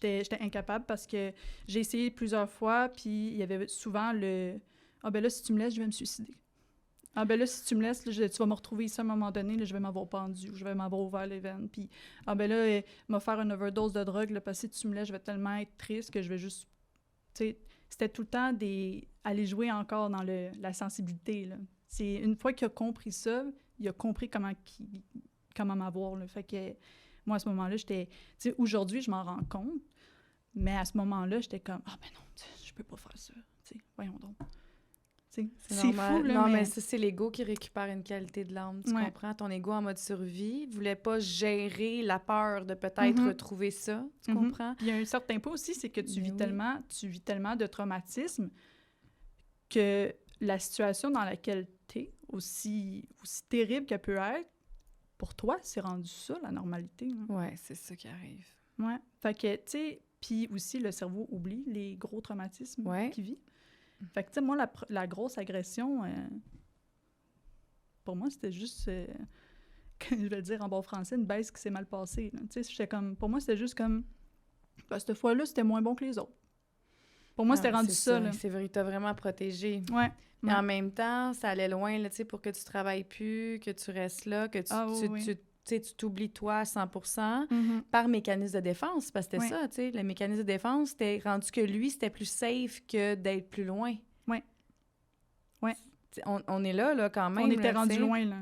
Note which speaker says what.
Speaker 1: J'étais incapable parce que j'ai essayé plusieurs fois, puis il y avait souvent le « Ah ben là, si tu me laisses, je vais me suicider. Ah ben là, si tu me laisses, là, tu vas me retrouver ici à un moment donné, là, je vais m'avoir pendu, ou je vais m'avoir ouvert les veines. Puis ah ben là, m'a faire une overdose de drogue, là, parce que si tu me laisses, je vais tellement être triste que je vais juste... » Tu sais, c'était tout le temps aller jouer encore dans la sensibilité, là. C'est une fois qu'il a compris ça, il a compris comment m'avoir, là. Fait que moi, à ce moment-là, j'étais... Tu sais, aujourd'hui, je m'en rends compte, mais à ce moment-là, j'étais comme « Ah, ben non, je peux pas faire ça. » Tu sais, voyons donc. C'est fou, là,
Speaker 2: non, mais ça, c'est l'ego qui récupère une qualité de l'âme, tu
Speaker 1: ouais.
Speaker 2: comprends? Ton ego en mode survie voulait pas gérer la peur de peut-être retrouver ça, tu comprends?
Speaker 1: Puis il y a un certain point aussi, c'est que tu vis
Speaker 2: oui.
Speaker 1: tellement de traumatisme que la situation dans laquelle t'es, aussi terrible qu'elle peut être, pour toi, c'est rendu ça, la normalité. Hein.
Speaker 2: Ouais, c'est ça qui arrive.
Speaker 1: Ouais. Fait que, tu sais, puis aussi, le cerveau oublie les gros traumatismes qu'il vit. Fait que, tu sais, moi, la grosse agression, pour moi, c'était juste, je vais dire en bon français, une baisse qui s'est mal passée. Tu sais, pour moi, c'était juste comme, ben, cette fois-là, c'était moins bon que les autres. Pour moi, c'était rendu ça, là.
Speaker 2: C'est vrai, il t'a vraiment protégé.
Speaker 1: Ouais.
Speaker 2: Mais en même temps, ça allait loin, là, tu sais, pour que tu travailles plus, que tu restes là, que tu t'oublies toi à 100% par mécanisme de défense, parce que c'était ça, tu sais, le mécanisme de défense, c'était rendu que lui, c'était plus safe que d'être plus loin.
Speaker 1: Oui.
Speaker 2: On est là, quand même.
Speaker 1: On était rendu loin, là.